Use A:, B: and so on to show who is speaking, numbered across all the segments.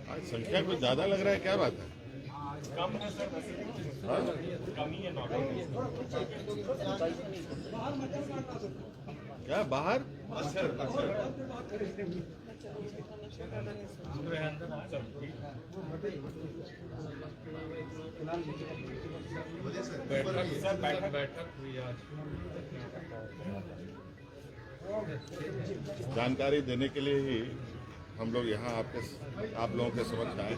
A: आज संख्या कुछ ज्यादा लग रहा है, क्या बात है?
B: कम है सर,
A: हाँ?
B: कम ही है नॉर्मल।
A: क्या बाहर?
B: बैठक हुई आज।
A: जानकारी देने के लिए ही हम लोग यहाँ आप लोगों के समक्ष आए।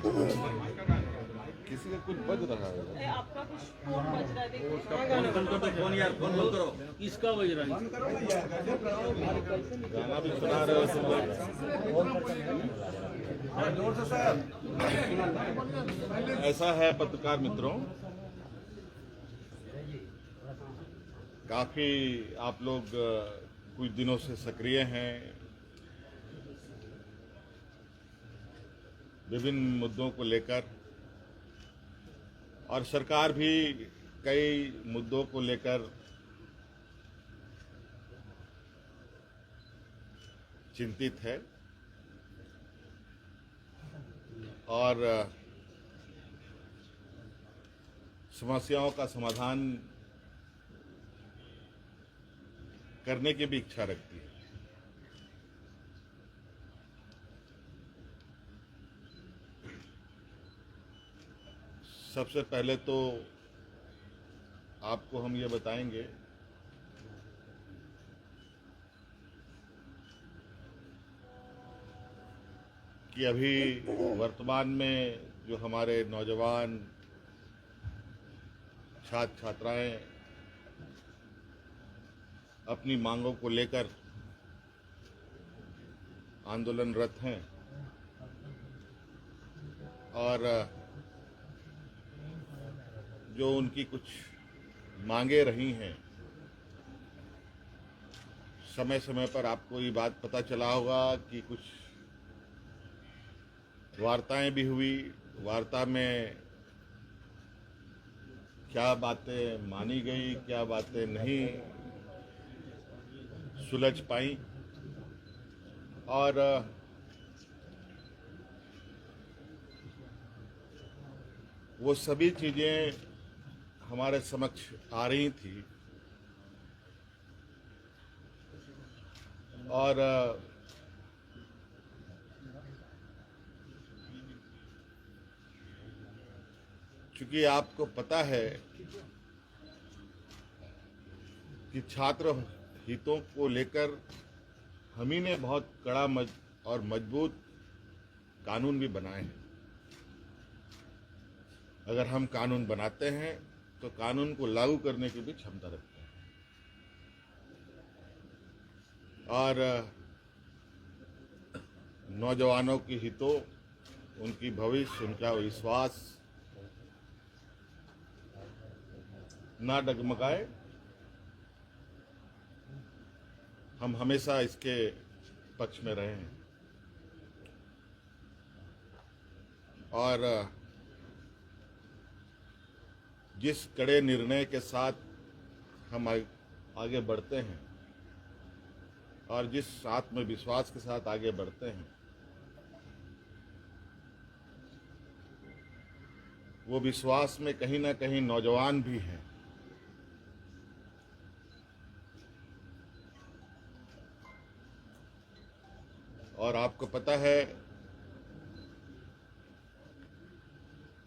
A: किसी का कुछ बज रहा है।
C: आपका कुछ फोन बज रहा है, देखिए।
D: फोन यार, फोन बंद करो।
E: किसका बज रहा है?
A: गाना भी सुना रहे हो तुम लोग। ऐसा है पत्रकार मित्रों, काफी आप लोग कुछ दिनों से सक्रिय हैं, विभिन्न मुद्दों को लेकर, और सरकार भी कई मुद्दों को लेकर चिंतित है और समस्याओं का समाधान करने की भी इच्छा रखती है। सबसे पहले तो आपको हम ये बताएंगे कि अभी वर्तमान में जो हमारे नौजवान छात्र छात्राएं अपनी मांगों को लेकर आंदोलनरत हैं और जो उनकी कुछ मांगे रही हैं, समय समय पर आपको ये बात पता चला होगा कि कुछ वार्ताएं भी हुई। वार्ता में क्या बातें मानी गई, क्या बातें नहीं सुलझ पाई, और वो सभी चीजें हमारे समक्ष आ रही थी और चूंकि आपको पता है कि छात्र हितों को लेकर हम ही ने बहुत कड़ा और मजबूत कानून भी बनाए हैं। अगर हम कानून बनाते हैं तो कानून को लागू करने की भी क्षमता रखते हैं, और नौजवानों के हितों, उनकी भविष्य, उनका विश्वास ना डगमगाए, हम हमेशा इसके पक्ष में रहे हैं। और जिस कड़े निर्णय के साथ हम आगे बढ़ते हैं और जिस आत्मविश्वास के साथ आगे बढ़ते हैं, वो विश्वास में कहीं ना कहीं नौजवान भी हैं। और आपको पता है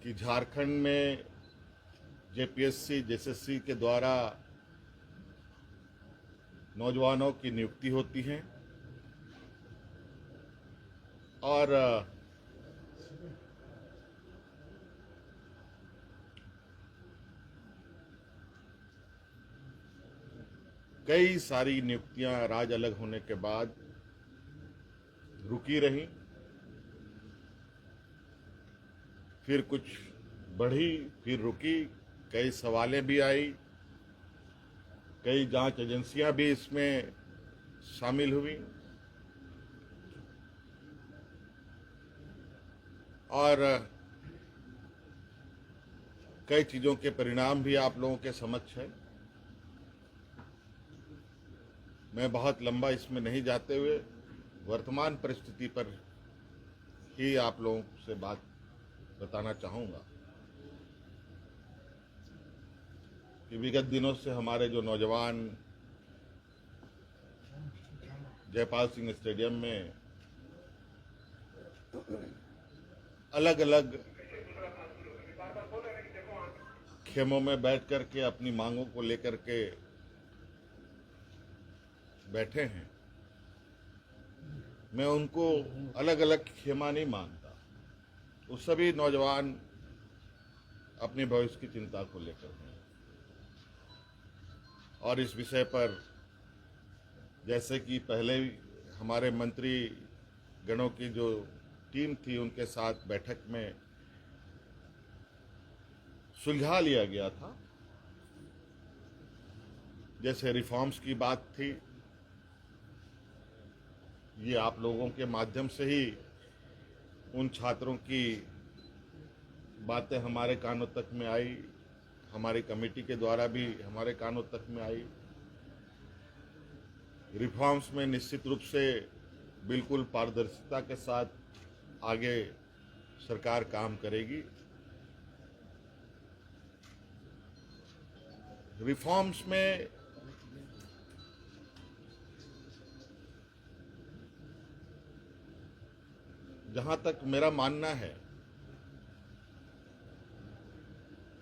A: कि झारखंड में जेपीएससी, जेएसएससी के द्वारा नौजवानों की नियुक्ति होती है और कई सारी नियुक्तियां राज अलग होने के बाद रुकी रही, फिर कुछ बढ़ी, फिर रुकी, कई सवालें भी आई, कई जांच एजेंसियां भी इसमें शामिल हुई और कई चीजों के परिणाम भी आप लोगों के समक्ष है। मैं बहुत लंबा इसमें नहीं जाते हुए वर्तमान परिस्थिति पर ही आप लोगों से बात बताना चाहूँगा कि विगत दिनों से हमारे जो नौजवान जयपाल सिंह स्टेडियम में अलग अलग खेमों में बैठ कर के अपनी मांगों को लेकर के बैठे हैं, मैं उनको अलग अलग खेमा नहीं मानता। वो सभी नौजवान अपने भविष्य की चिंता को लेकर हैं और इस विषय पर जैसे कि पहले हमारे मंत्री गणों की जो टीम थी उनके साथ बैठक में सुलझा लिया गया था, जैसे रिफॉर्म्स की बात थी, ये आप लोगों के माध्यम से ही उन छात्रों की बातें हमारे कानों तक में आई, हमारी कमेटी के द्वारा भी हमारे कानों तक में आई। रिफॉर्म्स में निश्चित रूप से बिल्कुल पारदर्शिता के साथ आगे सरकार काम करेगी। रिफॉर्म्स में जहां तक मेरा मानना है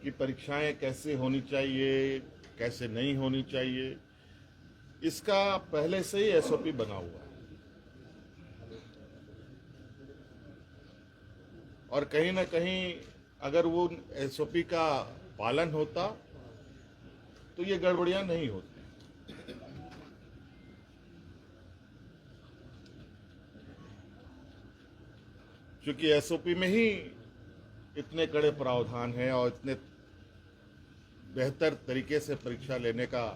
A: कि परीक्षाएं कैसे होनी चाहिए, कैसे नहीं होनी चाहिए, इसका पहले से ही एसओपी बना हुआ है और कहीं ना कहीं अगर वो एसओपी का पालन होता तो ये गड़बड़ियां नहीं होती। क्योंकि एसओपी में ही इतने कड़े प्रावधान हैं और इतने बेहतर तरीके से परीक्षा लेने का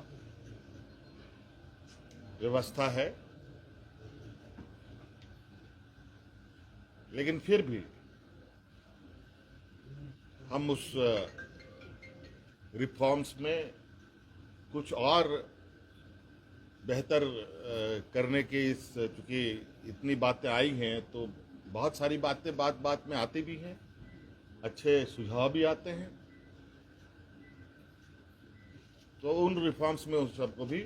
A: व्यवस्था है, लेकिन फिर भी हम उस रिफॉर्म्स में कुछ और बेहतर करने की चूंकि इतनी बातें आई हैं तो बहुत सारी बातें बात बात में आती भी हैं, अच्छे सुझाव भी आते हैं, तो उन रिफॉर्म्स में उन सबको भी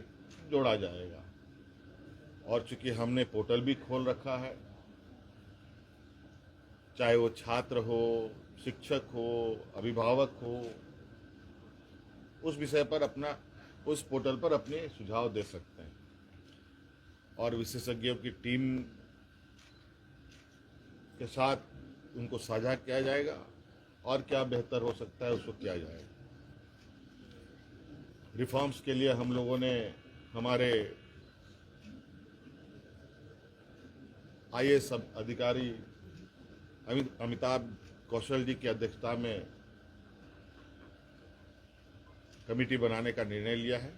A: जोड़ा जाएगा। और चूंकि हमने पोर्टल भी खोल रखा है, चाहे वो छात्र हो, शिक्षक हो, अभिभावक हो, उस विषय पर अपना उस पोर्टल पर अपने सुझाव दे सकते हैं और विशेषज्ञों की टीम के साथ उनको साझा किया जाएगा और क्या बेहतर हो सकता है उसको किया जाएगा। रिफॉर्म्स के लिए हम लोगों ने हमारे आईएएस अधिकारी अमिताभ कौशल जी की अध्यक्षता में कमेटी बनाने का निर्णय लिया है,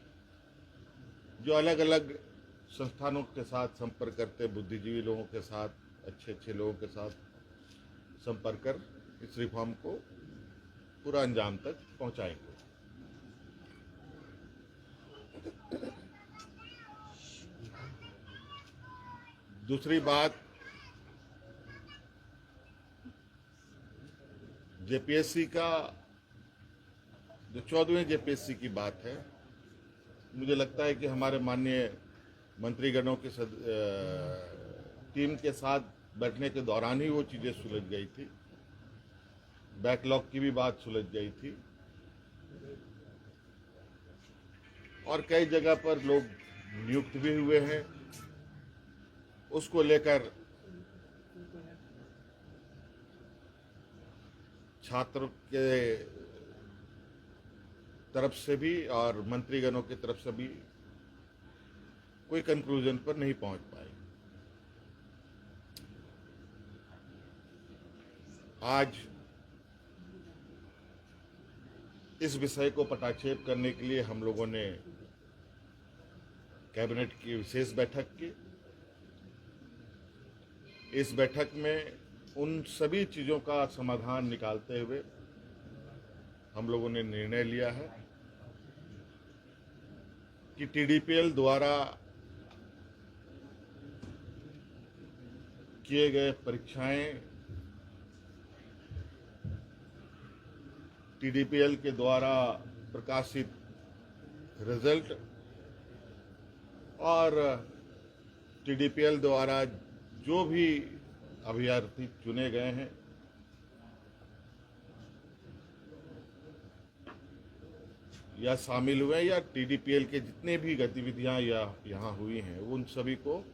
A: जो अलग अलग संस्थानों के साथ संपर्क करते, बुद्धिजीवी लोगों के साथ, अच्छे अच्छे लोगों के साथ संपर्क कर इस रिफॉर्म को पूरा अंजाम तक पहुंचाएंगे। दूसरी बात, जेपीएससी का जो 14वें जेपीएससी की बात है, मुझे लगता है कि हमारे माननीय मंत्रीगणों की टीम के साथ बैठने के दौरान ही वो चीज़ें सुलझ गई थी, बैकलॉग की भी बात सुलझ गई थी और कई जगह पर लोग नियुक्त भी हुए हैं। उसको लेकर छात्र के तरफ से भी और मंत्रीगणों की तरफ से भी कोई कंक्लूजन पर नहीं पहुंच पाए। आज इस विषय को पटाक्षेप करने के लिए हम लोगों ने कैबिनेट की विशेष बैठक की। इस बैठक में उन सभी चीज़ों का समाधान निकालते हुए हम लोगों ने निर्णय लिया है कि टीडीपीएल द्वारा किए गए परीक्षाएं TDPL के द्वारा प्रकाशित रिजल्ट और TDPL द्वारा जो भी अभ्यर्थी चुने गए हैं या शामिल हुए या TDPL के जितने भी गतिविधियां यहाँ हुई हैं उन सभी को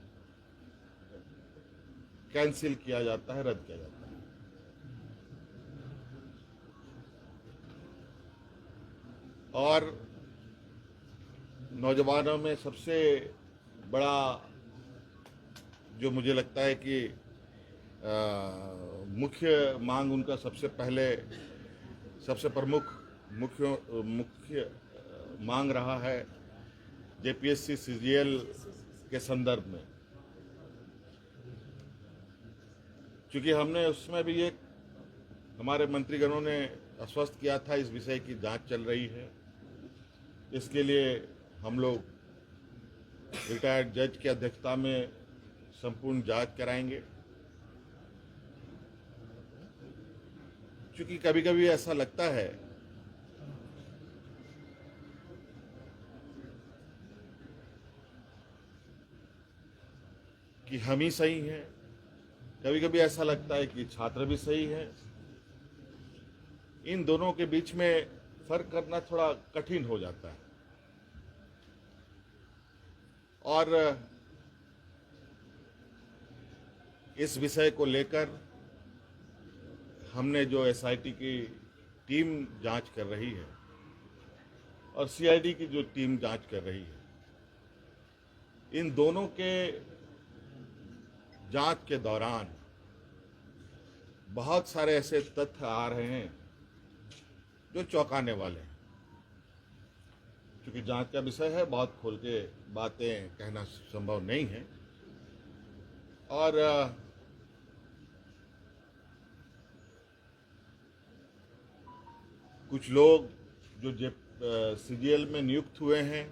A: कैंसिल किया जाता है, रद्द किया जाता है। और नौजवानों में सबसे बड़ा जो मुझे लगता है कि मुख्य मांग उनका सबसे प्रमुख मुख्य मांग रहा है JPSC CGL के संदर्भ में, क्योंकि हमने उसमें भी एक हमारे मंत्रीगणों ने आश्वस्त किया था इस विषय की जांच चल रही है। इसके लिए हम लोग रिटायर्ड जज की अध्यक्षता में संपूर्ण जांच कराएंगे, क्योंकि कभी कभी ऐसा लगता है कि हम ही सही हैं, कभी कभी ऐसा लगता है कि छात्र भी सही है। इन दोनों के बीच में फर्क करना थोड़ा कठिन हो जाता है। और इस विषय को लेकर हमने जो SIT की टीम जांच कर रही है और CID की जो टीम जांच कर रही है, इन दोनों के जांच के दौरान बहुत सारे ऐसे तथ्य आ रहे हैं जो चौंकाने वाले हैं। क्योंकि जांच का विषय है, बहुत खोल के बातें कहना संभव नहीं है। और कुछ लोग जो CGL में नियुक्त हुए हैं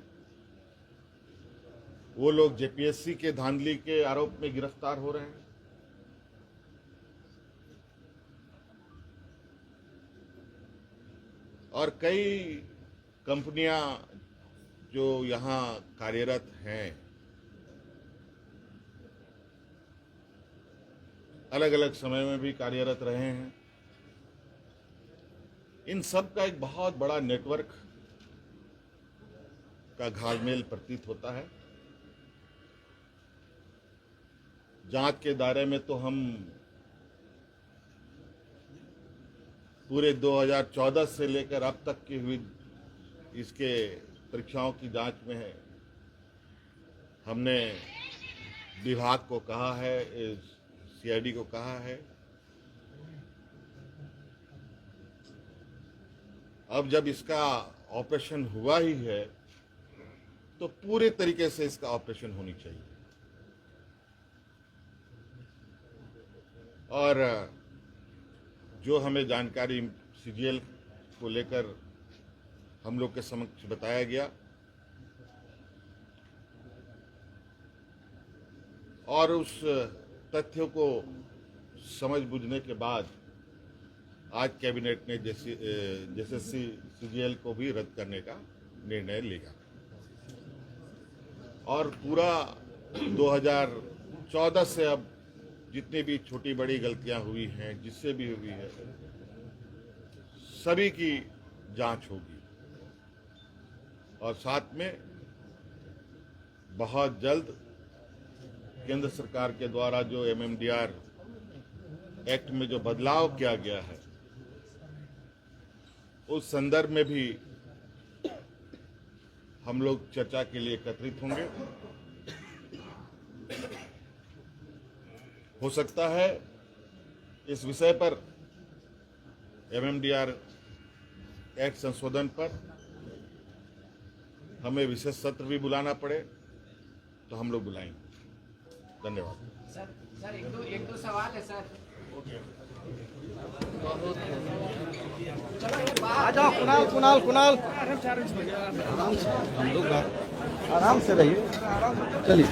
A: वो लोग JPSC के धांधली के आरोप में गिरफ्तार हो रहे हैं। और कई कंपनियां जो यहाँ कार्यरत हैं अलग अलग समय में भी कार्यरत रहे हैं। इन सब का एक बहुत बड़ा नेटवर्क का घालमेल प्रतीत होता है। जांच के दायरे में तो हम पूरे 2014 से लेकर अब तक की हुई इसके परीक्षाओं की जांच में है। हमने विभाग को कहा है, CID को कहा है, अब जब इसका ऑपरेशन हुआ ही है तो पूरे तरीके से इसका ऑपरेशन होनी चाहिए। और जो हमें जानकारी CGL को लेकर हम लोग के समक्ष बताया गया और उस तथ्यों को समझ बूझने के बाद आज कैबिनेट ने JSC CGL को भी रद्द करने का निर्णय लिया। और पूरा 2014 से अब जितनी भी छोटी बड़ी गलतियां हुई हैं, जिससे भी हुई है, सभी की जांच होगी। और साथ में बहुत जल्द केंद्र सरकार के द्वारा जो MMDR एक्ट में जो बदलाव किया गया है उस संदर्भ में भी हम लोग चर्चा के लिए एकत्रित होंगे। हो सकता है इस विषय पर MMDR एक्ट संशोधन पर हमें विशेष सत्र भी बुलाना पड़े तो हम लोग बुलाएंगे। धन्यवाद।
D: सर एक दो सवाल है सर।
E: आ जाओ कुणाल आराम से रहिए, चलिए।